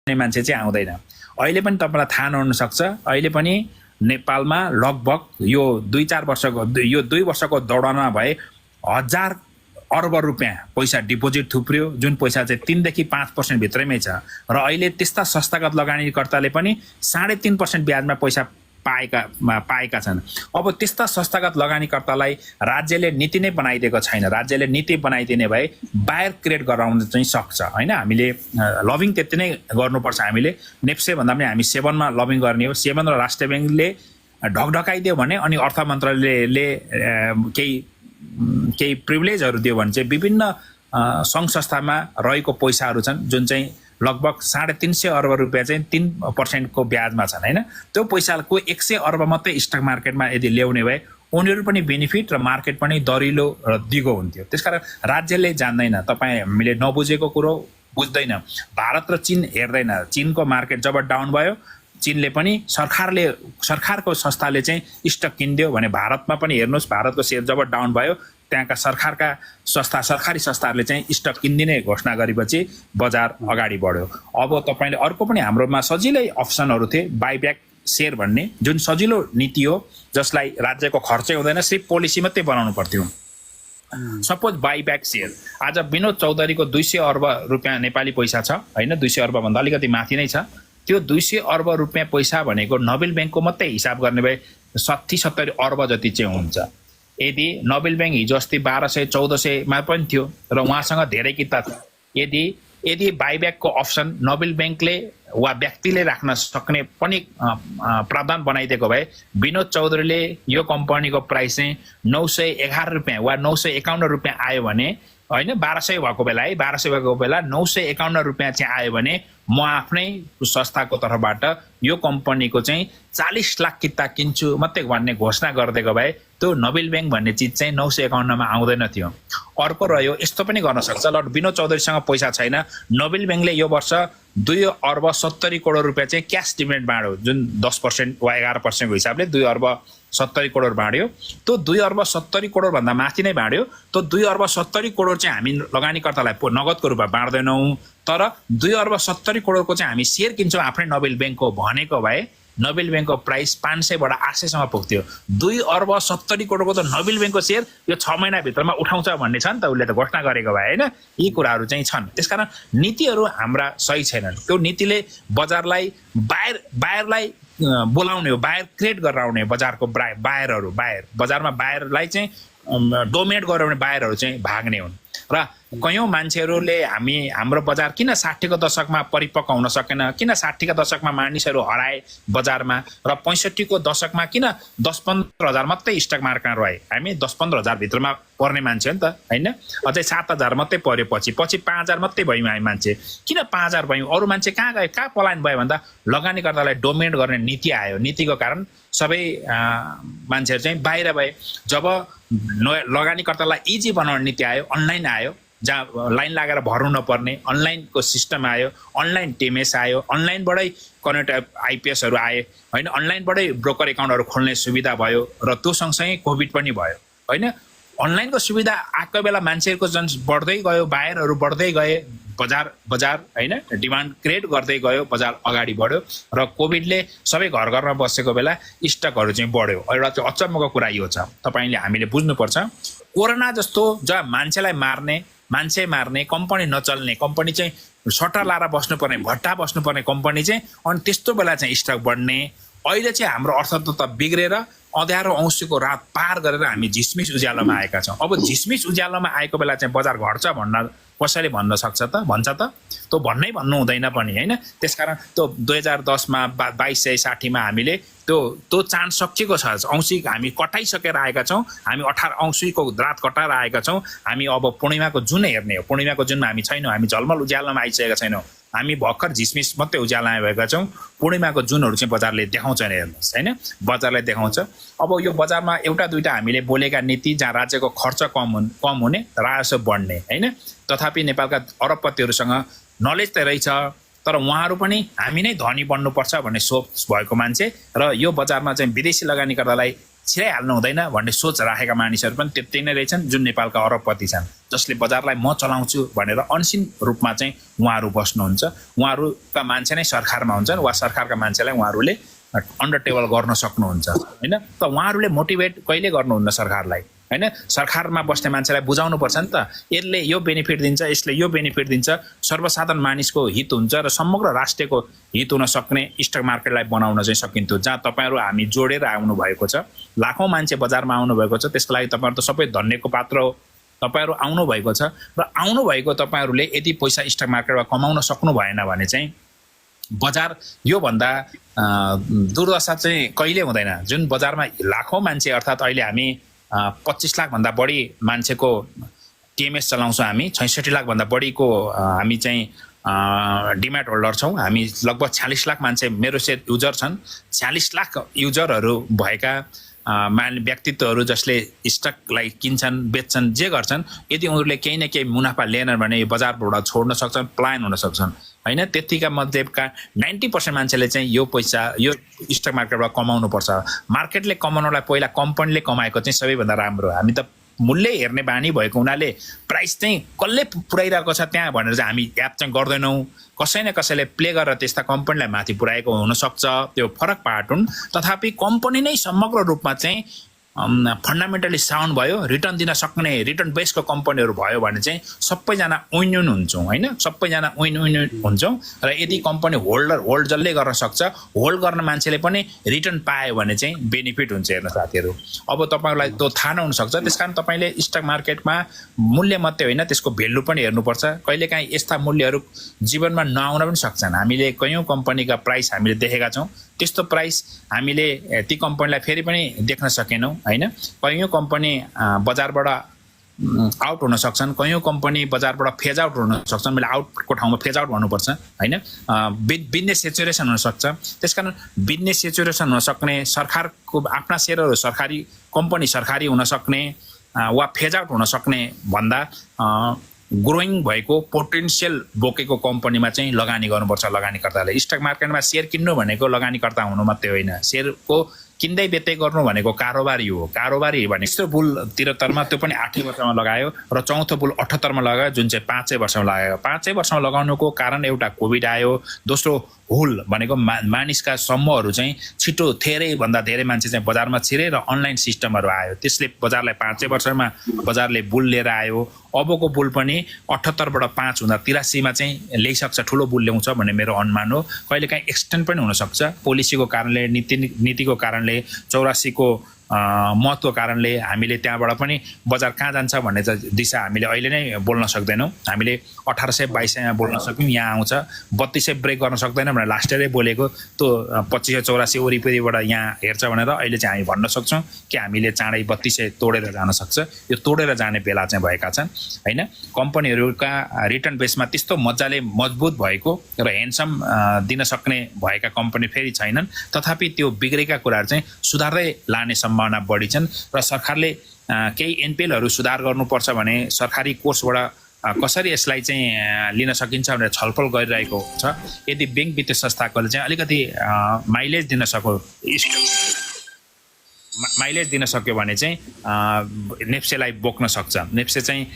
मान्छे चाहिँ आउँदैन। अहिले पनि तपाईलाई थाहा नहुन सक्छ, अहिले पनि नेपालमा लगभग यो 2 वर्षको दौडानमा भए 1000 अर्ब रुपियाँ पैसा डिपोजिट थुप्रियो, जुन पैसा चाहिँ 3 देखि 5% भित्रैमै छ। र अहिले त्यस्ता संस्थागत लगानीकर्ताले पनि 3.5% ब्याजमा पैसा पाएका छन्। अब त्यस्ता संस्थागत लगानीकर्तालाई राज्यले नीति नै बनाइदिएको छैन। राज्यले नीति बनाइदिने भए बाहिर क्रिएट गराउन चाहिँ सक्छ हैन। हामीले लबिङ त्यति नै गर्नुपर्छ। हामीले नेप्से भन्दा पनि हामी 7 मा लबिङ गर्ने हो। 7 र राष्ट्रिय बैंकले ढकढकाइदियो भने अनि अर्थ मन्त्रालयले केही प्रिभिलेजहरू दियो भने चाहिँ विभिन्न सङ्घ संस्थामा रहेको पैसाहरू छन् जुन चाहिँ लगभग 350 अर्ब रुपियाँ चाहिँ 3% को ब्याजमा छन् हैन। त्यो पैसाको 100 अर्ब मात्रै स्टक मार्केटमा यदि ल्याउने भए उनीहरू पनि बेनिफिट र मार्केट पनि दरिलो र दिगो हुन्थ्यो। त्यसकारण राज्यले जान्दैन, तपाईँ हामीले नबुझेको कुरो बुझ्दैन। भारत र चीन हेर्दैन। चीनको मार्केट जब डाउन भयो चीनले पनि सरकारको संस्थाले चाहिँ स्टक किनिदियो भने भारतमा पनि हेर्नुहोस्, भारतको सेयर जब डाउन भयो त्यहाँका सरकारी संस्थाहरूले चाहिँ स्टक किनिदिने घोषणा गरेपछि बजार अगाडि बढ्यो। अब तपाईले अर्को पनि हाम्रोमा सजिलै अप्सनहरू थिए, बाइब्याक सेयर भन्ने, जुन सजिलो नीति हो जसलाई राज्यको खर्चै हुँदैन, सिर्फ पोलिसी मात्रै बनाउनु पर्थ्यो। सपोज बाइब्याक सेयर आज विनोद चौधरीको 200 अर्ब रुपियाँ नेपाली पैसा छ हैन, 200 अर्ब भन्दा अलिकति माथि नै छ। त्यो 200 अर्ब रुपियाँ पैसा भनेको नोबेल बैंकको मात्रै हिसाब गर्ने भए 60-70 अर्ब जति चाहिँ हुन्छ। यदि नोबेल बैंक हिजो अस्ति 1200-1400 मा पनि थियो र उहाँसँग धेरै किता छ। यदि बाइब्याकको अप्सन नोबेल बैंकले वा व्यक्तिले राख्न सक्ने पनि प्रावधान बनाइदिएको भए विनोद चौधरीले यो कम्पनीको प्राइस चाहिँ 911 रुपियाँ वा 951 रुपियाँ आयो भने हैन, 1200 भएको बेला 951 रुपियाँ चाहिँ आयो भने म आफ्नै संस्थाको तर्फबाट यो कम्पनीको चाहिँ 40 लाख किता किन्छु मात्रै भन्ने घोषणा गरिदिएको भए त्यो नोबेल बैंक भन्ने चिज चाहिँ 951 मा आउँदैन थियो। अर्को रह्यो, यस्तो पनि गर्न सक्छ, ल विनोद चौधरीसँग पैसा छैन, नोबेल बैंकले यो वर्ष 2 अर्ब 70 करोड रुपियाँ चाहिँ क्यास डिभिडेन्ड बाँड्यो, जुन 10% वा 11% को हिसाबले 2 अर्ब 70 करोड बाँड्यो। त्यो 2 अर्ब 70 करोड भन्दा माथि नै बाँड्यो। त्यो 2 अर्ब 70 करोड चाहिँ हामी लगानीकर्तालाई नगदको रूपमा बाँड्दैनौँ, तर 2 अर्ब 70 करोडको चाहिँ हामी सेयर किन्छौँ आफ्नै नोबेल बैंकको भनेको भए नोबेल बैंकको प्राइस 500 बाट 800 सम्म पुग्थ्यो। 2 अर्ब 70 करोडको त नोबेल बैंकको सेयर यो 6 महिना भित्रमा उठाउँछ भन्ने छ नि त, उसले त घोषणा गरेको भए हैन। यी कुराहरू चाहिँ छन्। त्यसकारण नीतिहरू हाम्रा सही छैनन्। त्यो नीतिले बजारलाई बाहिरलाई बोलाउने हो, बाहिर क्रिएट गरेर आउने बजारको बाहिरहरू बजारमा बाहिरलाई चाहिँ डोमिनेट गरेर आउने बाहिरहरू चाहिँ भाग्ने हुन्। र कयौं मान्छेहरूले हाम्रो बजार किन 60 को दशकमा परिपक्व हुन सकेन, किन 60 का दशकमा मानिसहरू हराए बजारमा, र 65 को दशकमा किन 10-15 हजार मात्रै स्टक मार्केटमा रहे। हामी 10-15 हजार भित्रमा पर्ने मान्छे हो नि त हैन। अझै 7,000 मात्रै पर्यो, पछि 5,000 मात्रै भयौँ हामी मान्छे। किन 5,000 भयौँ? अरू मान्छे कहाँ गए, कहाँ पलायन भयो भन्दा लगानीकर्तालाई डोमिनेट गर्ने नीति आयो। नीतिको कारण सबै मान्छेहरू चाहिँ बाहिर भए। जब लगानीकर्तालाई इजी बनाउने नीति आयो, अनलाइन आयो, जहाँ लाइन लागेर भर्नु नपर्ने अनलाइनको सिस्टम आयो, अनलाइन टिएमएस आयो, अनलाइनबाटै कनेक्ट आइपिएसहरू आए हैन, अनलाइनबाटै ब्रोकर एकाउन्टहरू खोल्ने सुविधा भयो, र त्यो सँगसँगै कोभिड पनि भयो हैन। अनलाइनको सुविधा आएको बेला मान्छेहरूको जन बढ्दै गयो, बाहिरहरू बढ्दै गए, बजार हैन डिमान्ड क्रिएट गर्दै गयो, बजार अगाडि बढ्यो। र कोभिडले सबै घरमा बसेको बेला स्टकहरू चाहिँ बढ्यो। एउटा चाहिँ अचम्मको कुरा यो छ, तपाईले हामीले बुझ्नुपर्छ। कोरोना जस्तो जहाँ मान्छे मार्ने कम्पनी नचल्ने, कम्पनी चाहिँ सट्टा लाएर बस्नुपर्ने, भट्टा बस्नुपर्ने कम्पनी चाहिँ, अनि त्यस्तो बेला चाहिँ स्टक बढ्ने। अहिले चाहिँ हाम्रो अर्थतन्त्र बिग्रेर अँध्यारो औँसीको रात पार गरेर हामी झिसमिस उज्यालोमा आएका छौँ। अब झिसमिस उज्यालोमा आएको बेला चाहिँ बजार घट्छ भन्न कसैले भन्न सक्छ त? भन्छ त? त्यो भन्नु हुँदैन पनि हैन। त्यसकारण त्यो 2010 मा 2260 मा हामीले त्यो चान्स सकिएको छ। औँसी हामी कटाइसकेर आएका छौँ। हामी 18 औँसीको रात कटाएर आएका छौँ। हामी अब पूर्णिमाको जुन हेर्ने हो, पूर्णिमाको जुनमा हामी छैनौँ। हामी झलमल उज्यालोमा आइसकेका छैनौँ। हामी भर्खर झिसमिस मात्रै उज्यालोमा भएका छौँ। पूर्णिमाको जुनहरू चाहिँ बजारले देखाउँछ नि, हेर्नुहोस् हैन, बजारले देखाउँछ। अब यो बजारमा एउटा दुईटा हामीले बोलेका नीति जहाँ राज्यको खर्च कम हुने, राजस्व बढ्ने हैन। तथापि नेपालका अरबपतिहरूसँग नलेज त रहेछ, तर उहाँहरू पनि हामी नै धनी बन्नुपर्छ भन्ने सोच भएको मान्छे, र यो बजारमा चाहिँ विदेशी लगानीकर्तालाई छिराइहाल्नु हुँदैन भन्ने सोच राखेका मानिसहरू पनि त्यति नै रहेछन् जुन नेपालका अरबपति छन्, जसले बजारलाई म चलाउँछु भनेर अनसिन रूपमा चाहिँ उहाँहरू बस्नुहुन्छ। उहाँहरूका मान्छे नै सरकारमा हुन्छन् वा सरकारका मान्छेलाई उहाँहरूले अन्डर टेबल गर्न सक्नुहुन्छ हैन। त उहाँहरूले मोटिभेट कहिले गर्नुहुन्न सरकारलाई हैन। सरकारमा बस्ने मान्छेलाई बुझाउनु पर्छ नि त, यसले यो बेनिफिट दिन्छ, यसले यो बेनिफिट दिन्छ, सर्वसाधारण मानिसको हित हुन्छ र समग्र राष्ट्रको हित हुन सक्ने स्टक मार्केटलाई बनाउन चाहिँ सकिन्थ्यो। जहाँ तपाईहरु हामी जोडेर आउनु भएको छ, लाखौं मान्छे बजारमा आउनु भएको छ, त्यसको लागि तपाईहरु त सबै धन्यको पात्र हो। तपाईहरु आउनु भएको छ र आउनु भएको तपाईहरुले यदि पैसा स्टक मार्केटमा कमाउन सक्नु भएन भने चाहिँ बजार यो भन्दा दुर्दशा चाहिँ कहिले हुँदैन। जुन बजारमा लाखौं मान्छे अर्थात अहिले हामी 25 लाख भन्दा बढी मान्छेको टीएमएस चलाउँछौँ, हामी 66 लाख भन्दा बढीको हामी चाहिँ डिम्याट होल्डर छौँ। हामी लगभग 46 लाख मान्छे मेरो सेयर युजर छन्। 46 लाख युजरहरू भएका व्यक्तित्वहरू जसले स्टकलाई किन्छन्, बेच्छन्, जे गर्छन्, यदि उनीहरूले केही न केही मुनाफा लिएनन् भने यो बजारबाट छोड्न सक्छन्, पलायन हुन सक्छन् हैन। त्यतिका मध्येका 90% मान्छेले चाहिँ यो पैसा यो स्टक मार्केटबाट कमाउनु पर्छ। मार्केटले कमाउनलाई पहिला कम्पनीले कमाएको चाहिँ सबैभन्दा राम्रो। हामी त मूल्य हेर्ने बानी भएको हुनाले प्राइस चाहिँ कसले पुर्याइरहेको छ त्यहाँ भनेर चाहिँ हामी याद चाहिँ गर्दैनौँ। कसै न कसैले प्ले गरेर त्यस्ता कम्पनीलाई माथि पुर्याएको हुनसक्छ, त्यो फरक पार्ट हुन्। तथापि कम्पनी नै समग्र रूपमा चाहिँ फन्डामेन्टली साउन्ड भयो, रिटर्न दिन सक्ने रिटर्न बेसको कम्पनीहरू भयो भने चाहिँ सबैजना विन विन हुन्छौँ हैन। सबैजना विन विन हुन्छौँ र यदि कम्पनी होल्ड जसले गर्न सक्छ, होल्ड गर्न मान्छेले पनि रिटर्न पायो भने चाहिँ बेनिफिट हुन्छ। हेर्नु साथीहरू, अब तपाईँहरूलाई त्यो थाहा नहुनसक्छ, त्यसकारण तपाईँले स्टक मार्केटमा मूल्य मात्रै होइन त्यसको भेल्यु पनि हेर्नुपर्छ। कहिलेकाहीँ यस्ता मूल्यहरू जीवनमा नआउन पनि सक्छन्। हामीले कयौँ कम्पनीका प्राइस हामीले देखेका छौँ, त्यस्तो प्राइस हामीले ती कम्पनीलाई फेरि पनि देख्न सकेनौँ हैन। कयौँ कम्पनी बजारबाट आउट हुन सक्छन्, कयौँ कम्पनी बजारबाट फेज आउट हुन सक्छन्। मैले आउटको ठाउँमा फेज आउट भन्नुपर्छ हैन। बिजनेस सेचुरेसन हुनसक्छ। त्यसकारण बिजनेस सेचुरेसन हुन सक्ने, सरकारको आफ्ना सेयरहरू सरकारी कम्पनी सरकारी हुन सक्ने वा फेज आउट हुन सक्ने भन्दा ग्रोइङ भएको पोटेन्सियल बोकेको कम्पनीमा चाहिँ लगानी गर्नुपर्छ। लगानीकर्ताले स्टक मार्केटमा सेयर किन्नु भनेको लगानीकर्ता हुनु मात्रै होइन, सेयरको किन्दै बेच्दै गर्नु भनेको कारोबारी हो। कारोबारी भने तेस्रो बुल 73 मा त्यो पनि 8 वर्षमा लगायो र चौथो बुल 78 मा लगायो, जुन चाहिँ 5 वर्षमा लगायो। 5 वर्षमा लगाउनुको कारण एउटा कोभिड आयो, दोस्रो हुल भनेको मानिसका समूहहरू चाहिँ छिटो धेरै भन्दा धेरै मान्छे चाहिँ बजारमा छिरे र अनलाइन सिस्टमहरू आयो, त्यसले बजारलाई 5 वर्षमा बजारले बुल लिएर आयो। अबको बुल पनि 78 बाट 5 हुँदा 83 मा चाहिँ ल्याइसक्छ, ठुलो बुल ल्याउँछ भन्ने मेरो अनुमान हो। कहिलेकाहीँ एक्सटेन्ड पनि हुनसक्छ, पोलिसीको कारणले, नीतिको कारणले, 84 को महत्त्वको कारणले हामीले त्यहाँबाट पनि बजार कहाँ जान्छ भन्ने दिशा हामीले अहिले नै बोल्न सक्दैनौँ। हामीले 1822 मा बोल्न सक्यौँ, यहाँ आउँछ 3200 ब्रेक गर्न सक्दैन भनेर लास्ट इयरै बोलेको, त्यो 2584 वरिपरिबाट यहाँ हेर्छ भनेर अहिले चाहिँ हामी भन्न सक्छौँ कि हामीले चाँडै 3200 तोडेर जान सक्छ। यो तोडेर जाने बेला चाहिँ भएका छन् हैन। कम्पनीहरूका रिटर्न बेसमा त्यस्तो मजाले मजबुत भएको र ह्यान्डसम दिन सक्ने भएका कम्पनी फेरि छैनन्। तथापि त्यो बिग्रेका कुराहरू चाहिँ सुधार्दै लाने सम्भावना बढी छन् र सरकारले केही एनपिएलहरू सुधार गर्नुपर्छ भने सरकारी कोर्सबाट कसरी यसलाई चाहिँ लिन सकिन्छ भनेर छलफल गरिरहेको छ। यदि बैंक वित्तीय संस्थाकोले चाहिँ अलिकति माइलेज दिन सक्यो भने चाहिँ नेप्सेलाई बोक्न सक्छ। नेप्से चाहिँ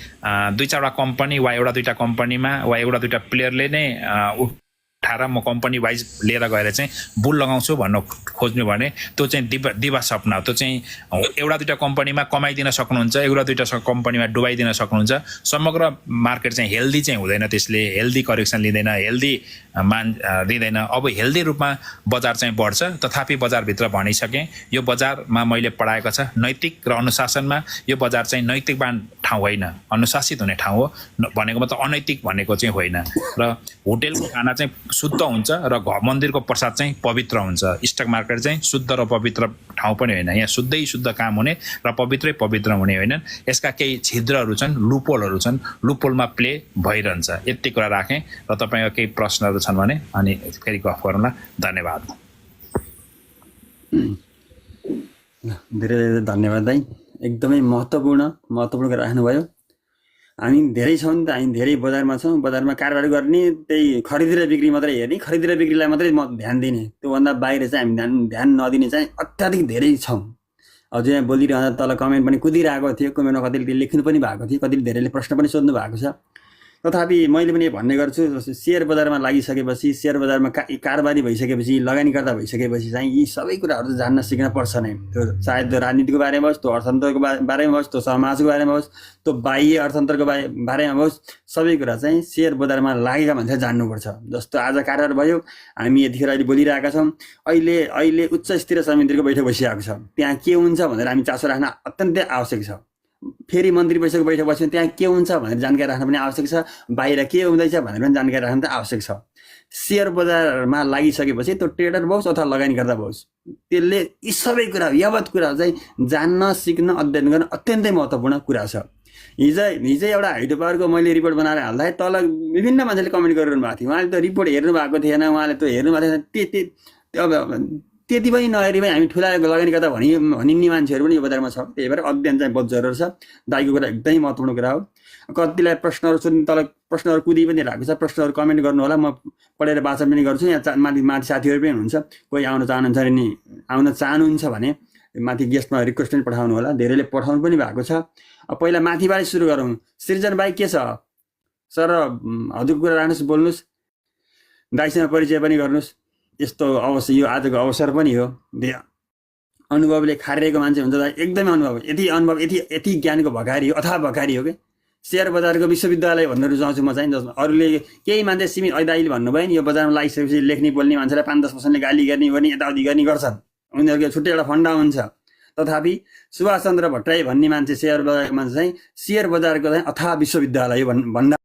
2-4वटा कम्पनी वा एउटा दुईटा कम्पनीमा वा एउटा दुईटा प्लेयरले नै उठाएर म कम्पनी वाइज लिएर गएर चाहिँ बुल लगाउँछु भन्न खोज्नु भने त्यो चाहिँ दिवा सपना। त्यो चाहिँ एउटा दुईटा कम्पनीमा कमाइदिन सक्नुहुन्छ, एउटा दुईटा कम्पनीमा डुबाइदिन सक्नुहुन्छ। समग्र मार्केट चाहिँ हेल्दी चाहिँ हुँदैन, त्यसले हेल्दी करेक्सन लिँदैन, हेल्दी दिँदैन। अब हेल्दी रूपमा बजार चाहिँ बढ्छ। तथापि बजारभित्र भनिसकेँ, यो बजारमा मैले पढाएको छ नैतिक र अनुशासनमा यो बजार चाहिँ नैतिकवान ठाउँ होइन, अनुशासित हुने ठाउँ हो। भनेको मतलब अनैतिक भनेको चाहिँ होइन। र होटेलको खाना चाहिँ शुद्ध हुन्छ र मन्दिरको प्रसाद चाहिँ पवित्र हुन्छ। स्टक मार्केट चाहिँ शुद्ध र पवित्र ठाउँ पनि होइन, यहाँ शुद्धै शुद्ध काम हुने र पवित्रै पवित्र हुने होइनन्। यसका केही छिद्रहरू छन्, लुपोलहरू छन्, लुपोलमा प्ले भइरहन्छ। यति कुरा राखेँ र तपाईँको केही प्रश्नहरू छन् भने अनि फेरि गफ गरौँला। धन्यवाद। धेरै धन्यवाद दाइ, एकदमै महत्त्वपूर्ण कुरा राख्नुभयो। हामी धेरै छौँ नि त, हामी धेरै बजारमा छौँ, बजारमा कारोबार गर्ने, त्यही खरिद र बिक्री मात्रै हेर्ने, खरिद र बिक्रीलाई मात्रै ध्यान दिने, त्योभन्दा बाहिर चाहिँ हामी ध्यान नदिने चाहिँ अत्याधिक धेरै छौँ। हजुर यहाँ बोलिरहँदा तल कमेन्ट पनि कुदिरहेको थियो, कमेन्टमा कतिले लेख्नु पनि भएको थियो, कतिले धेरैले प्रश्न पनि सोध्नु भएको छ। तथापि मैले पनि भन्ने गर्छु, सेयर बजारमा लागिसकेपछि, सेयर बजारमा कारोबारी भइसकेपछि, लगानीकर्ता भइसकेपछि चाहिँ यी सबै कुराहरू जान्न सिक्न पर्छ नै। त्यो चाहे त्यो राजनीतिको बारेमा होस्, त्यो अर्थतन्त्रको बारेमा होस्, त्यो समाजको बारेमा होस्, त्यो बाह्य अर्थतन्त्रको बारेमा होस्, सबै कुरा चाहिँ सेयर बजारमा लागेका मान्छेले जान्नुपर्छ। जस्तो आज कारबार भयो, हामी यतिखेर अहिले बोलिरहेका छौँ, अहिले उच्च स्तरीय समितिको बैठक बसिरहेको छ, त्यहाँ के हुन्छ भनेर हामी चासो राख्न अत्यन्तै आवश्यक छ। फेरि मन्त्री परिषदको बैठक बस्यो, त्यहाँ के हुन्छ भनेर जानकारी राख्न पनि आवश्यक छ, बाहिर के हुँदैछ भनेर पनि जानकारी राख्न त आवश्यक छ। सेयर बजारमा लागिसकेपछि त्यो ट्रेडर होस् अथवा लगानीकर्ता होस्, त्यसले यी सबै कुरा यावत कुरा चाहिँ जान्न सिक्न अध्ययन गर्न अत्यन्तै महत्त्वपूर्ण कुरा छ। हिजै एउटा हाइड्रो पावरको मैले रिपोर्ट बनाएर हाल्दा तल विभिन्न मान्छेले कमेन्ट गरिरहनु भएको थियो, उहाँले त रिपोर्ट हेर्नु भएको थिएन, उहाँले त्यो हेर्नु भएको थिएन, त्यति पनि नहेरी पनि हामी ठुला लगानीकर्ता भनिने मान्छेहरू पनि यो बजारमा छ। त्यही भएर अध्ययन चाहिँ बहुत जरुरी छ। दाइको कुरा एकदमै महत्त्वपूर्ण कुरा हो। कतिलाई प्रश्नहरू सोध्नु, तल प्रश्नहरू कुदि पनि रहेको छ, प्रश्नहरू कमेन्ट गर्नु होला, म पढेर वाचन पनि गर्छु। यहाँ माथि साथीहरू पनि हुनुहुन्छ, कोही आउन चाहनुहुन्छ भने माथि गेस्टमा रिक्वेस्ट पनि पठाउनु होला, धेरैले पठाउनु पनि भएको छ। पहिला माथिबाट सुरु गरौँ। सृजन भाइ के छ सर? हजुरको कुरा राख्नुहोस्, बोल्नुहोस्, दाइसँग परिचय पनि गर्नुहोस्। यस्तो अवसर, यो आजको अवसर पनि हो। अनुभवले खारिरहेको मान्छे हुन्छ, एकदमै अनुभव, यति ज्ञानको भकारी हो, अथाह भकारी हो कि सेयर बजारको विश्वविद्यालय भन्न रुचाउँछु म चाहिँ। जसमा अरूले केही मान्छे सीमित दाइले भन्नुभयो नि, यो बजारमा लागिसकेपछि लेख्ने बोल्ने मान्छेलाई 5-10% गाली गर्ने यताउति गर्ने गर्छन्, उनीहरूको छुट्टै एउटा फन्डा हुन्छ। तथापि सुभाष चन्द्र भट्टराई भन्ने मान्छे सेयर बजारको मान्छे चाहिँ सेयर बजारको चाहिँ अथाह विश्वविद्यालय भन्दा